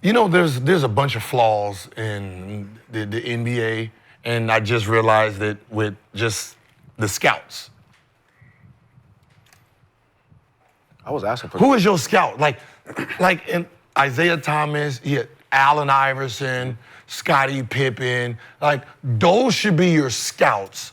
You know, there's a bunch of flaws in the NBA, and I just realized that with just the scouts. I was asking for. Who is your scout? Like in Isaiah Thomas, Allen Iverson, Scottie Pippen. Like those should be your scouts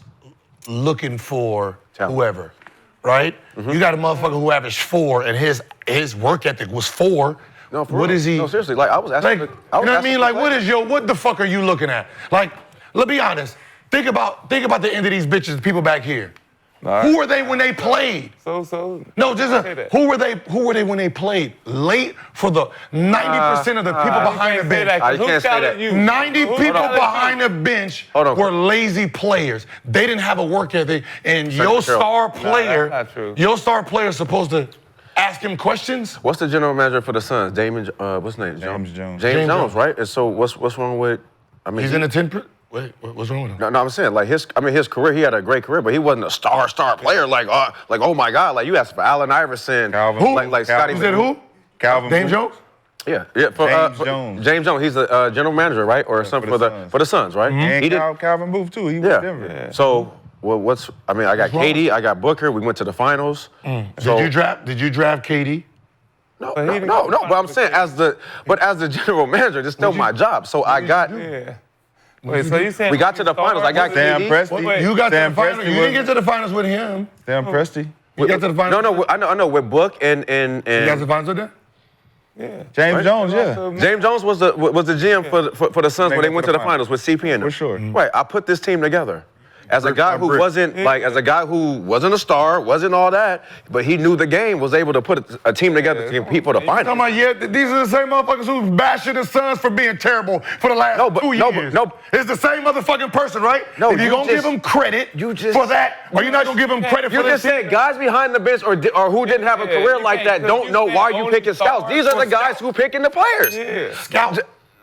looking for whoever, right? You got a motherfucker who averaged 4, and his work ethic was 4. No, for what real. Is he? No, seriously. Like I was asking. Like, you know what I mean? Like, what the fuck are you looking at? Like, let's be honest. Think about the end of these bitches, the people back here. Right. Who were they when they played? So. No, who were they when they played? Late for the 90% of the people behind the bench. You can't say that. 90 people behind the bench were lazy players. They didn't have a work ethic, and your star player is supposed to ask him questions. What's the general manager for the Suns? What's his name? James Jones. James Jones, right? And so what's wrong with? I mean, he's in the 10%. Wait, what's wrong with him? No, I'm saying like his career. He had a great career, but he wasn't a star player. Like oh my God, like you asked for Allen Iverson, Calvin. Who? Like Scottie. You said who? Calvin. James Jones. Yeah. James Jones. James Jones. He's the general manager, right, or something for the Suns, right? Mm-hmm. And Calvin Booth too. He was Denver. Yeah. So I got KD, I got Booker. We went to the finals. So, Did you draft KD? No. But I'm saying as the general manager, it's still my job. So I got. Yeah. Wait, so you saying we got to the finals? I got Sam KD. Presti. You got to the finals. Presti You didn't get to the finals with him. Sam Presti. You got to the finals. No. I know. With Book and. You got to the finals with them? Yeah. James Jones, yeah. James Jones was the GM for the Suns when they went to the finals with CP in them. For sure. Right. I put this team together. As a guy who wasn't a star, wasn't all that, but he knew the game, was able to put a team together to compete for the finals. Talking about, these are the same motherfuckers who's bashing the Suns for being terrible for the last 2 years. It's the same motherfucking person, right? No, if you're going to give him credit for that, or you're not going to give him credit for that. You just said guys behind the bench or who didn't have a career like that don't know why you picking scouts. These are the guys who picking the players. Yeah. Scouts.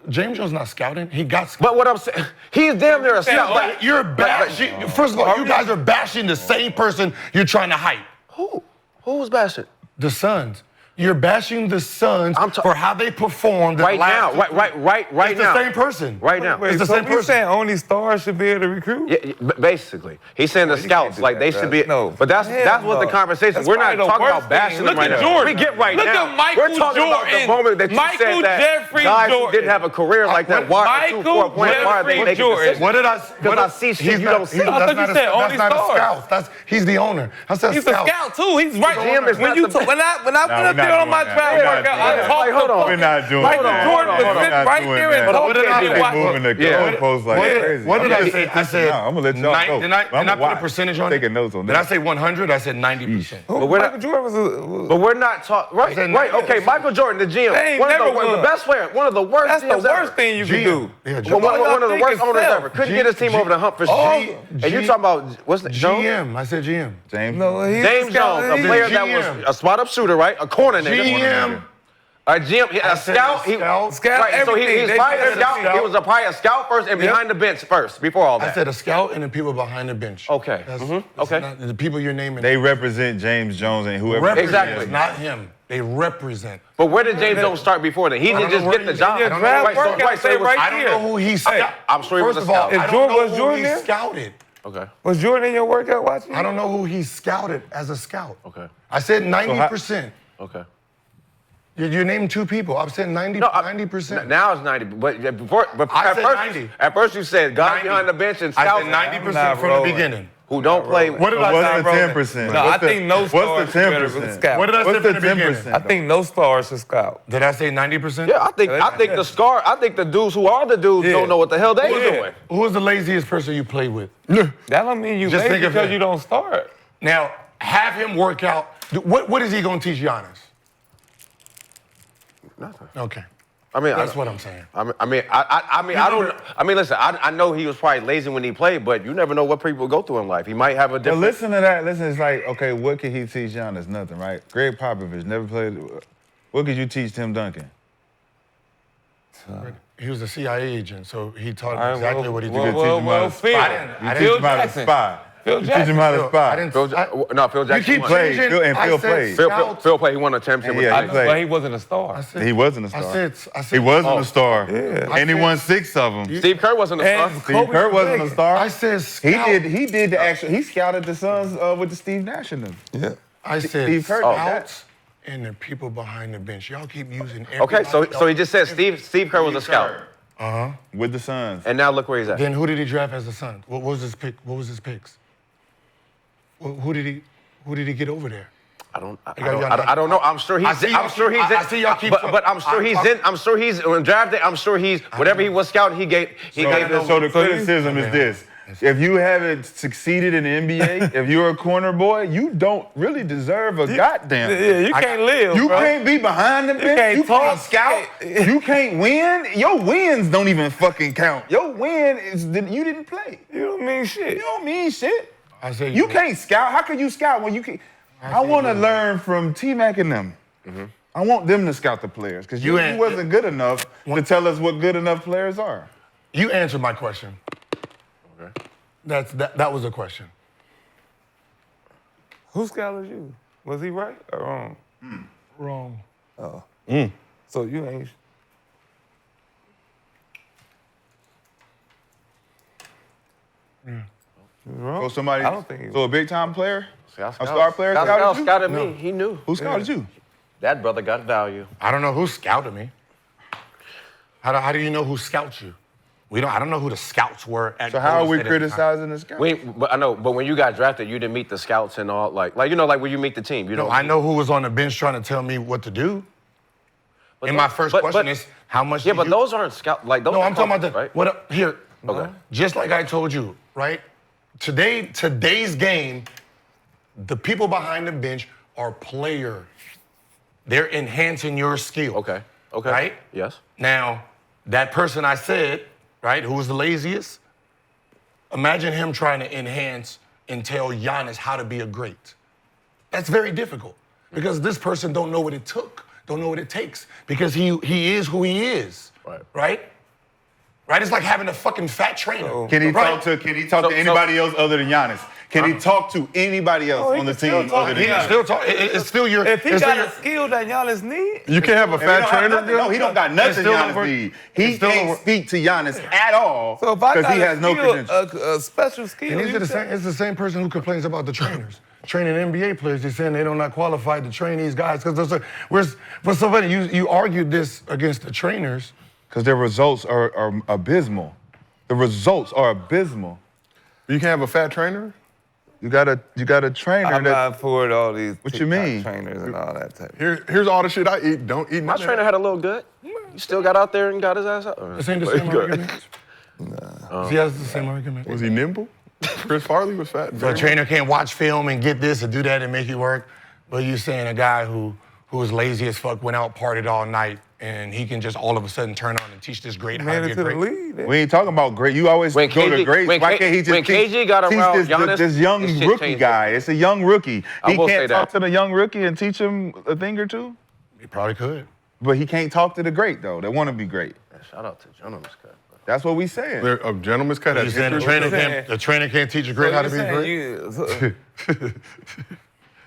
James Jones not scouting. He got scouted. But what I'm saying, he's damn near a scout. But you're bashing. First of all, you guys are bashing the same person you're trying to hype. Who? Who's bashing? The Suns. You're bashing the Suns for how they performed right now. Right now. It's the same person. Right now. It's the same person. He's saying only stars should be able to recruit? Yeah, basically. He's saying the scouts, like they should be. No. But that's what the conversation. We're not talking about bashing them right now. We get right now. Look at Michael We're talking about the moment that you said that guys who didn't have a career like that. Michael Jeffrey Jordan. What did I? Because I see shit you don't see. I thought you said only stars. He's the owner. I said he's a scout too. He's right. When I went up there on my travel workout, I talked hold on. We're not doing Michael that. Jordan was sitting right there and talking. Moving the goalposts like crazy. What did I say? I said. I'm gonna let y'all go. Did I put a percentage on it? Taking notes on Did that. I say 100? I said 90%. Michael Jordan was But we're not talking. Right. Okay. Michael Jordan, the GM. One of the best players. One of the worst. That's the worst thing you can do. One of the worst owners ever. Couldn't get his team over the hump for shit. And you talking about what's the GM? I said GM. James Jones, a player that was a spot-up shooter, right? A corner nigga. GM. A GM, a scout. Scout right, so he's probably a scout. He was probably a scout first and behind the bench first, before all that. I said a scout and the people behind the bench. Okay. Okay. The people you're naming. They represent James Jones and whoever. Exactly. Not him. They represent. But where did James Jones start before then? He didn't just get the job. I don't know who he scouted. I'm sure he was a scout. I don't know who he scouted. Okay. Was Jordan in your workout watching? I don't know who he scouted as a scout. Okay. I said 90%. Okay. You named 2 people. I've said 90%. Now it's 90. But I said 90. At first you said guys behind the bench and scouts. I said 90% from the beginning. Who don't play. What did I say? What's the 10%? No, I think no stars What's the 10%? Scout. What did I say from the beginning? I think no stars should scout. Did I say 90%? Yeah, I think the dudes who are the dudes don't know what the hell they doing. Who was the laziest person you played with? That don't mean you lazy because you don't start. Now, have him work out. What is he going to teach Giannis? Nothing. Okay. I mean, that's what I'm saying. Listen, I know he was probably lazy when he played, but you never know what people go through in life. He might have a different. But listen to that. Listen, it's like, okay, what could he teach Giannis? Nothing, right? Greg Popovich never played. What could you teach Tim Duncan? He was a CIA agent, so he taught him exactly what he did. You could teach him how to spy. Phil Teach Jackson. him how to I spot. didn't. Phil You Jackson keep won. played. changing. Phil- and I Phil said played. scouts. Phil played. He won a championship with Yeah, the he played. But he wasn't a star. I said, He wasn't a I star. said. He wasn't Oh. a star. Yeah. And he I won said- 6 of them. Steve Kerr wasn't a star. And Steve Kobe Kerr was wasn't a big. star. I said He scout. did the actual. He scouted the Suns with the Steve Nash in them. Yeah. I said Steve Kerr did that. scouts and the people behind the bench. Y'all keep using. Okay, so everybody he just said Steve Kerr was a scout, With the Suns. and now look where he's at. Then who did he draft as a son? What was his pick? What was his picks? Who did he get over there? I don't got know. I'm sure he's. I see y'all I'm sure keep- he's. I see y'all keep- But I'm sure he's in. I'm sure he's when drafted. I'm sure he's whatever he was scouting. He gave. He gave this. So the criticism is this. If you haven't succeeded in the NBA, if you're a corner boy, you don't really deserve a goddamn. Yeah, you can't live, You bro. can't be behind the bench. can't You talk. can't scout. You can't win. Your wins don't even fucking count. Your win is that you didn't play. You don't mean shit. You don't mean shit. I said You can't scout. How can you scout when you can? I want to learn from T-Mac and them. I want them to scout the players because you wasn't good enough to tell us what good enough players are. You answered my question. Okay. That was a question. Who scouted you? Was he right or wrong? Wrong. So you ain't. Wrong? So somebody, I don't think he so a big time player, Scout- a star player Scout scouted you? scouted me. He knew. Who scouted you? That brother got value. I don't know who scouted me. How do you know who scouts you? I don't know who the scouts were at. So how are Golden we State at the time. criticizing the scouts? But I know. But when you got drafted, you didn't meet the scouts and all. Like when you meet the team. You No, know. I know who was on the bench trying to tell me what to do. But And those- my first but- question but- is, how much? Yeah, do but you- those aren't scout. Like those. No, are I'm talking about the right. what? Here. Okay. Just like I told you, right? Today's game, the people behind the bench are players. They're enhancing your skill. Okay. Okay. Right? Yes. Now, that person I said, right, who was the laziest, imagine him trying to enhance and tell Giannis how to be a great. That's very difficult because this person don't know what it took, don't know what it takes because he is who he is. Right. Right? Right? It's like having a fucking fat trainer. Can he Right? talk to anybody else other than Giannis? Can he talk to anybody else he on the can still team talk. other than He can Giannis? still talk. It's still your. If he it's got still a your- skill that Giannis need, You can't have a He fat don't have trainer. nothing. No, he don't got nothing still Giannis work- need. He it's still can't work- speak to Giannis at all so if I because got he has no skill, credentials. a special skill, And these are the same. It's the same person who complains about the trainers. Training NBA players, they're saying they don't not qualified to train these guys because what's so funny? You argued this against the trainers. Because their results are abysmal. The results are abysmal. You can't have a fat trainer. You got a trainer I'm that. not for all these What you TikTok mean? trainers and all that type. Here's all the shit I eat. Don't eat My none of trainer that. had a little good. He still got out there and got his ass out. This ain't the same Good. argument. See, that's the same argument. Was he nimble? Chris Farley was fat. So a trainer can't watch film and get this and do that and make it work. But you're saying a guy who was lazy as fuck, went out, partied all night, and he can just all of a sudden turn on and teach this great how Made to be it a to the great. league. We ain't talking about great. You always When go to KG greats. when Why K- can't he just when teach, KG got teach around this, Giannis, this young his shit rookie changed. guy? It's a young rookie. I He will say can't talk that. to the young rookie and teach him a thing or two. He probably could. But he can't talk to the great though. They want to be great. Shout out to Giannis. Cut. That's what we saying. They're a gentleman's cut. You Has saying interest. the trainer can't teach a great how to be great?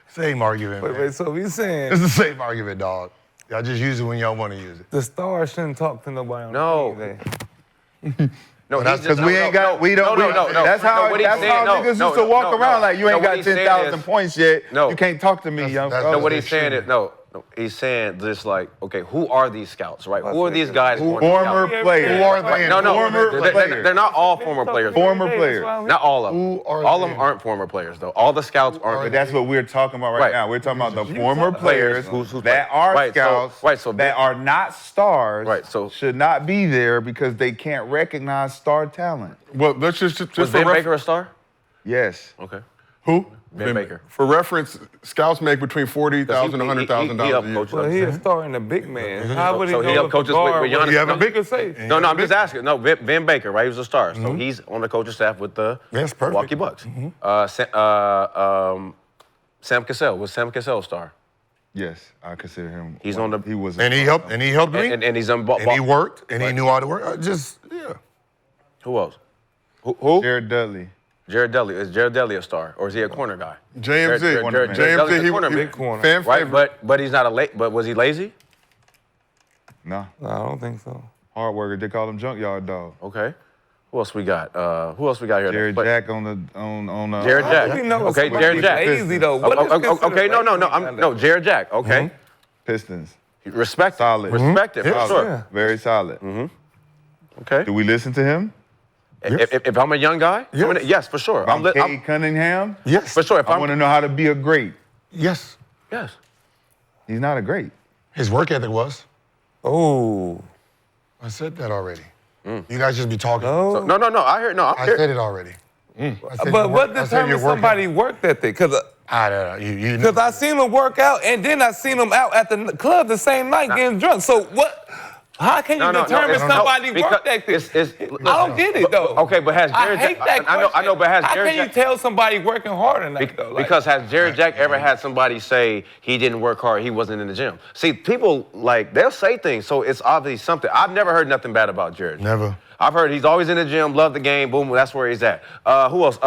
Same argument. man. Wait, so we saying It's the same argument, dog. Y'all just use it when y'all want to use it. the stars shouldn't talk to nobody on No. the team. Then. No, that's he's just- 'cause we ain't got- we don't- No, we- no, no. That's how No, what he's saying- niggas used to walk around like you ain't what got he's saying 10,000 is- points yet. No. You can't talk to me, young that's- fella. No, what they he's saying shouldn't. is no. He's saying just like, okay, who are these scouts, right? Who are these guys? Who- going to Former scout? players. Who are they? No, no, Former they're players. not all former players. Former players. Not all of them. Who are All of they? them aren't former players though. All the scouts But aren't. that's what we're talking about right Right. now. We're talking about the former players Who's that playing. are Right, so- scouts right, so that are not stars Right, so- should not be there because they can't recognize star talent. Well, let's just Was for Ben Baker a star? Yes. Okay. Who? Ben Baker. For reference, scouts make between $40,000 and $100,000 He a helped year. coach Well, us. he a star in the big man. How would he So know he helped if a coaches with guard Giannis. was- You have a big say? No, I'm just asking. No, Ben Baker, right? He was a star. So he's on the coaching staff with the That's perfect. Milwaukee Bucks. Sam Cassell. Was Sam Cassell a star? Yes, I consider him. He's on the- He was. And he helped me. And he's on And he worked, and he knew how to work. Yeah. Who else? Who? Jared Dudley. Jared Dudley. Is Jared Dudley a star, or is he a corner guy? JMZ. Jared Dudley's a corner, he big corner. fan Right, favorite. but he's not but was he lazy? No. No, I don't think so. Hard worker. They call him junkyard dog. Okay. Who else we got? Who else we got here? Jared But- Jack on Jared Jack. You know, Okay, Jared Jack. Lazy though. What is considered Okay, no, lazy? Jared Jack. Okay, Pistons. respect. Solid. Respect it for Solid. sure. Very solid. Okay. Do we listen to him? If I'm a young guy, yes, for sure. I'm Cade Cunningham. Yes. for sure. If I want to know how to be a great. Yes. yes. He's not a great. His work ethic was. Oh. I said that already. You guys just be talking. No. No. I hear. No, I said it already. I said But your what work- I said your determines work somebody's work ethic? Because I don't know. You Because I seen him work out, and then I seen him out at the club the same night getting drunk. So what? How can you determine somebody's work ethic? I don't get it though. Okay, but has Jared? I hate that question. I know, but has How Jared? can you tell somebody working hard enough though? Like, Because has Jared Jack ever had somebody say he didn't work hard, he wasn't in the gym? See, people they'll say things, so it's obviously something. I've never heard nothing bad about Jared. Never. I've heard he's always in the gym, love the game, boom, that's where he's at. Who else?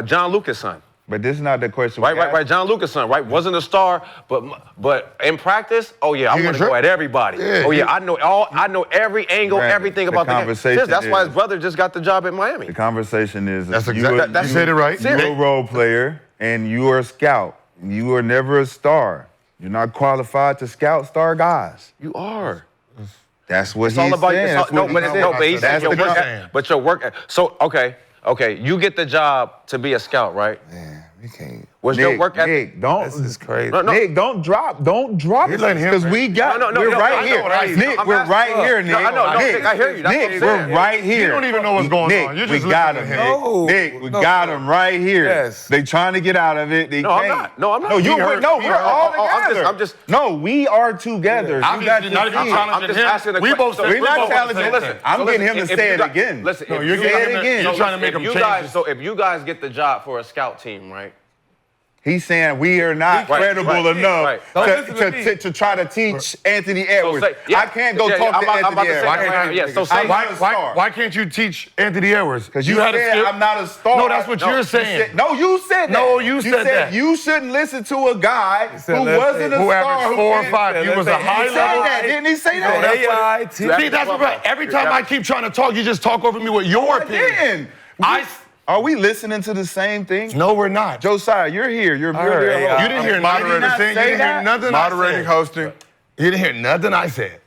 John Lucas' son. But this is not the question. Right. John Lucas' son, right? Wasn't a star, but in practice, oh yeah, I want to go at everybody. Yeah, oh yeah, I know every angle, Brandon, everything the about the game. conversation That's why his is- brother just got the job at Miami. The conversation is That's you exactly. You said it right. You're a role player and you are a scout. You are never a star. You're not qualified to scout star guys. You are. That's what It's he's all about saying. That's what he said. but he said That's your the work. saying. But your work. So okay, you get the job to be a scout, right? Man, we can't. Was your work ethic? Nick, don't. this is crazy. No. Nick, don't drop You're it. letting him- Because we got, No, we're I right know here. what I mean. Nick, I'm we're asking- right here, Nick. No, I know, Nick, Nick, I hear you. That's what I'm Nick, saying. we're right here. You don't even know what's going Nick, on. You're we just got looking him, at him. No. Nick, we No. got him right here. Yes. They trying to get out of it. They No, I'm can't. not. No, I'm not. No, He we're hurt. all together. I'm just. No, we are together. You got Obviously, to not even see. challenging I'm just him. asking a We question. both said We're not both challenging. said Listen, that. I'm getting him to say it again. Listen, No, if you're you getting guys- him to- again. you're trying to make if him you change guys, it. So if you guys get the job for a scout team, right? He's saying we are not Right, credible right, enough right. Don't listen to me. to try to teach Anthony Edwards. say- yeah, I can't go yeah, talk I'm to about to Anthony say Edwards. that right now. Yeah, so say- I'm not a star. Why can't you teach Anthony Edwards? Because you said I'm not a star. No, that's what you're You saying. said- No, you said that. No, you said that. You shouldn't listen to a guy said who let's wasn't say- a Who star. averaged 4 or 5? He let's was a say- high He said level. that. Didn't he say that? AI, See, that's what. Every time I keep trying to talk, you just talk over me with your I opinion. didn't. Are we listening to the same thing? No, we're not. Josiah, you're here. You're heard there. AI. You didn't hear Moderator nothing I said. You say didn't hear that? nothing Moderating, I said. hosting. You didn't hear nothing I said.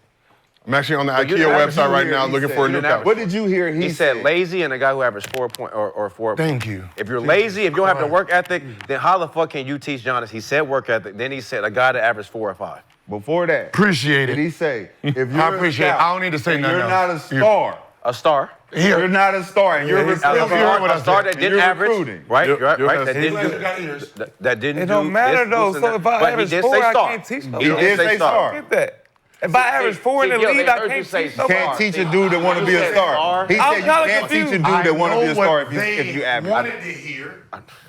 I'm actually on the you IKEA didn't have website to right hear now he looking said- for a you new didn't have- couch. What did you hear? He said lazy and a guy who averaged 4 points or 4. Thank you. If you're lazy, if you don't have the work ethic, then how the fuck can you teach Giannis? He said work ethic. Then he said a guy that averaged 4 or 5. Before that, Appreciate did it. he say, if you're I appreciate it. a scout, I don't need to say and nothing you're else. not a star. A star. You're not a star, and you're he said- recruiting. You heard what I A star said. that didn't You're average, recruiting. right? You're- Right. you're That asking- didn't He do. got ears. That didn't It do. don't matter this, though. this, So and if that. I But he average did 4, say I star. can't teach He nobody. did say star. Get that. If I average 4 in the Gil, they league, I heard you can't say teach star. nobody. Can't teach a dude that want to be a star. He I'm said you kinda can't teach a confused. dude that want to be a star if They you average. wanted to hear.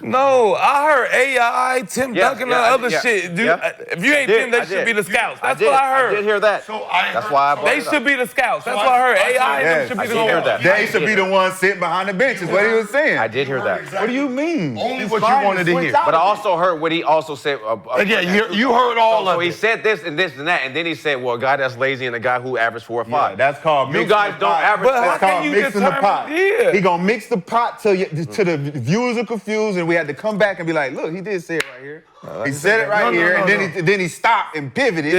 No, I heard AI, Tim Yeah, Duncan, yeah, and other yeah, shit. Dude, yeah. if you ain't I Tim, they did. should be the scouts. That's did. what I heard. I did hear that. So I That's heard- why I brought They it up. should be the scouts. That's So what I heard. I AI and them Yes, should I be the did hear scouts. that. They should be the ones sitting behind the bench, is what he was saying. I did hear that. What do you mean? Only He's what you trying to wanted to switch hear. out But I of it. also heard what he also said. Again, you heard all So of he it. said this and this and that, and then he said, well, a guy that's lazy and a guy who averaged 4 or 5. Yeah, that's called You mixing guys the don't pot. average. But how That's can called you mixing the determine- pot. Yeah. He gonna mix the pot till the viewers are confused, and we had to come back and be like, look, he did say it right here. He said it right here, and then he stopped and pivoted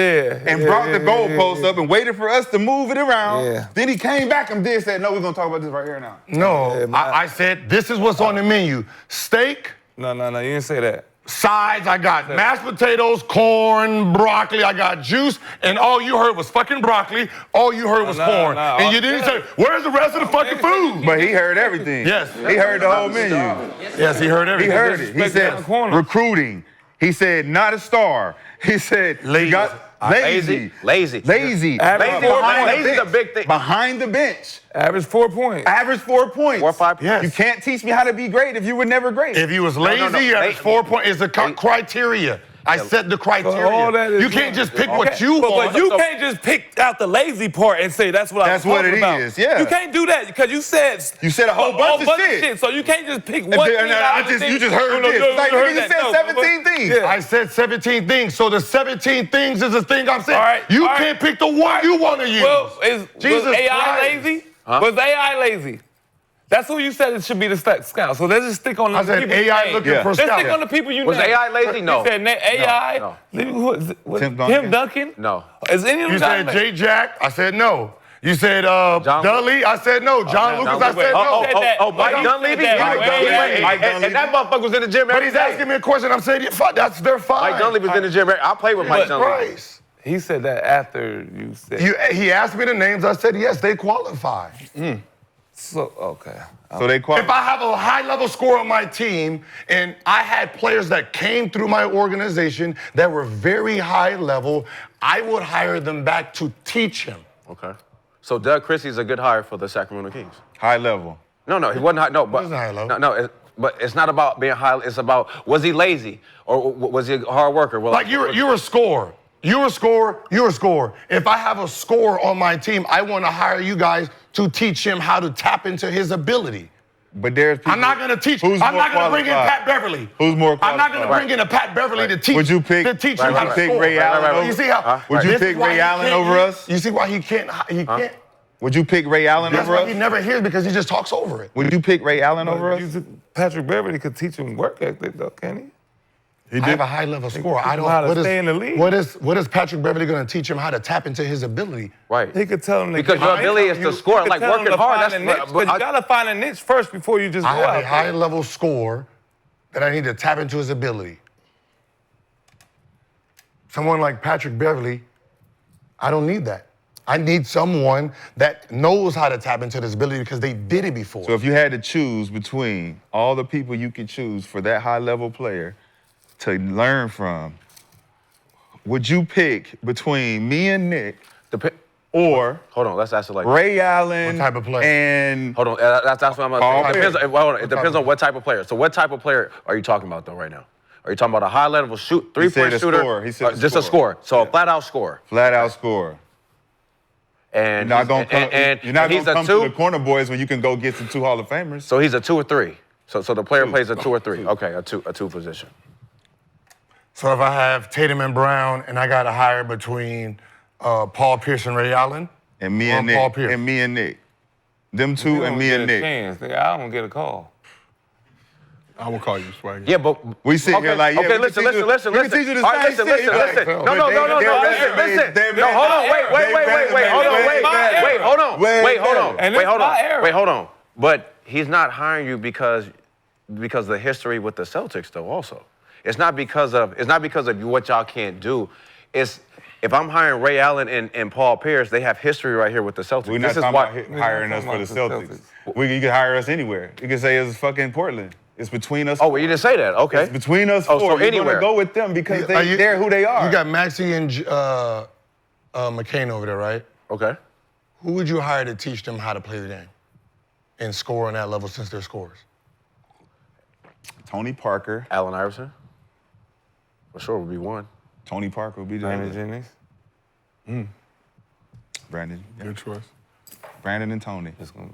and brought the goalpost up and waited for us to move it around. Yeah. Then he came back and said, no, we're gonna talk about this right here now. No, I said this is what's on the menu: steak, No, you didn't say that. sides. I got mashed potatoes, corn, broccoli. I got juice, and all you heard was fucking broccoli. All you heard was corn, and you didn't say, "Where's the rest of the fucking food?" But he heard everything. Yes. He heard the whole menu. Yes, he heard He everything. heard it. He said recruiting. He said not a star. He said Lazy. you got lazy. Lazy. Lazy. Average Lazy's a big thing. Behind the bench. Average 4 points. Average 4 points. 4 or 5. Yes. You can't teach me how to be great if you were never great. If he was lazy, no. you average 4 points. It's a criteria. I set the criteria. all that is You can't just pick what you but want. you can't just pick out the lazy part and say that's what That's I'm what talking it about. is, yeah. You can't do that because you said a whole bunch of shit. So you can't just pick And one then- thing out of the you thing. just heard No, this. no, It's like, you nigga, heard you that. said No, 17 things. Yeah. I said 17 things. So the 17 things is the thing I'm saying. All right, you all can't right. pick the one you want to use. Well, Jesus was AI Christ. lazy? Was AI lazy? That's who you said it should be the scout. So let's just stick on the I said people AI you named. looking for Let's scouts. stick on the people you Was named. AI lazy? No. You said AI. No. Was Tim Duncan? Tim Duncan? No. Is any of them You guys said lazy? J. Jack. I said no. You said John- Dudley. I said no. John Lucas. I said no. Mike Dunleavy? And that motherfucker was in the gym But every he's day. asking me a question. I'm saying, yeah, fine, they're fine. Mike Dunleavy was in the gym. I played with Mike Dunleavy. Christ. He said that after you said. He asked me the names. I said, yes, they qualify. So, okay. So they If qualify. I have a high-level score on my team and I had players that came through my organization that were very high level, I would hire them back to teach him. Okay. So Doug Christie's a good hire for the Sacramento Kings. High level. No, he wasn't high. No, but wasn't high level. But it's not about being high. It's about was he lazy or was he a hard worker? Well, Like you're a scorer. You're a scorer. If I have a scorer on my team, I want to hire you guys to teach him how to tap into his ability. But there's people. I'm not going to teach. Who's I'm more not going to bring in qualified? Pat Beverly. Who's more I'm not going to qualified? bring in a Pat Beverly to teach. Would you pick? To teach would him how you to pick score. Ray Allen over? You see how? Would you this pick is why Ray he Allen can't over hear- us? You see why he can't? He can't. Would you pick Ray Allen That's over why us? he never hears because he just talks over it. Would you pick Ray Allen over us? Patrick Beverly could teach him work ethic, though, can he? I have a high-level score. I don't know how to what is- stay in the league. What is Patrick Beverly going to teach him how to tap into his ability? right. He could tell him to Because your ability is to score, like working hard. But you gotta find a niche first before you just I go have out a there. high-level score that I need to tap into his ability. Someone like Patrick Beverly, I don't need that. I need someone that knows how to tap into this ability because they did it before. So if you had to choose between all the people you could choose for that high-level player to learn from, would you pick between me and Nick or Hold on, let's ask it like Ray Allen What type of player? and Hold on, that's what I'm Paul going to say. Pierce. It depends on what type of player. So what type of player are you talking about, though, right now? Are you talking about a high-level three-point said a shooter? scorer. He said a just a scorer. scorer. So a flat-out scorer. flat-out scorer? And You're not gonna come, and you're not he's gonna a come two. to the corner boys when you can go get some 2 Hall of Famers. So he's a 2 or 3. So the player Two. plays a 2 or 3. Okay, a two position. So if I have Tatum and Brown and I got to hire between Paul Pierce and Ray Allen, And me or and Paul Nick. Pierce. And me and Nick. Them You two don't and me get and a Nick. chance, nigga. I don't get a call. I will call you Swaggy. Yeah, but We sit here like, yeah, okay, we listen. can teach you the All right, same listen. shit. No, But no, hold on, wait, hold on. But he's not hiring you because of the history with the Celtics, though. Also, it's not because of what y'all can't do. It's if I'm hiring Ray Allen and Paul Pierce, they have history right here with the Celtics. We're not This is talking why. about hiring us for the talking Celtics. about You can hire us anywhere. You can say it's fucking Portland. It's between us. Oh, well, you didn't say that. Okay. It's between us Oh, four. so You're anywhere. gonna go with them because Are you- they're who they are. You got Maxey and McCain over there, right? Okay. Who would you hire to teach them how to play the game and score on that level since they're scorers? Tony Parker. Allen Iverson. For sure would be one. Tony Parker would be the Brandon other. Jennings. Brandon. Good choice. Brandon and Tony. It's gonna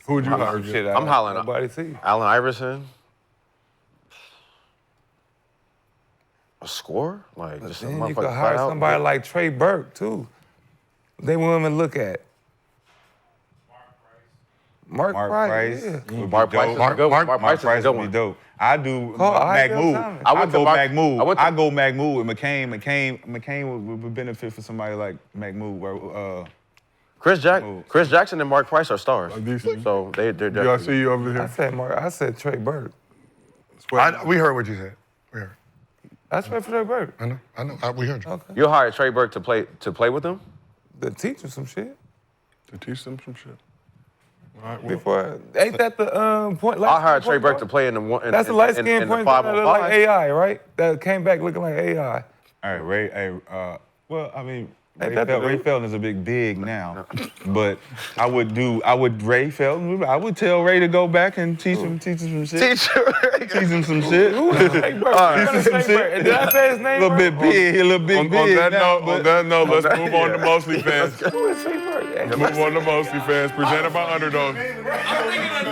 Who would you be hire? shit Jay? out. I'm hollering. Nobody see. Allen Iverson. A scorer? Like just a Then you motherfucker could flat hire out? somebody like Trey Burke too. They won't even look at. Mark Price. Yeah. would be Mark Price dope. is a good one. Mark Price is a Price good would be one. dope. I do I Mahmoud. Thomas. I went to Mark- I go Mahmoud with McCain. McCain would benefit for somebody like Mahmoud. Chris Jackson and Mark Price are stars. Decent. So they're Do I definitely. see you over here? I said Trey Burke. We heard what you said. We heard. That's right for Trey Burke. I know. We heard you. Okay. You'll hire Trey Burke to play with them? To teach him some shit. To teach them some shit. All right, well, Before ain't that the point? I'll hire Trey Burke to play in the one. That's the light skinned point guard that look like 5-on-5. AI, right? That came back looking like AI. All right, Ray. Hey, well, I mean, Ray Felton is a big now, but I would Ray Felton. I would tell Ray to go back and teach him some shit. Teach him some shit. Teach him some shit. Did I say his name? A little bit big, a little bit On big. that note, let's move on to Mostly Fans. Who is Say Bird? Move on to Mostly Fans, presented by Underdog. I'm thinking of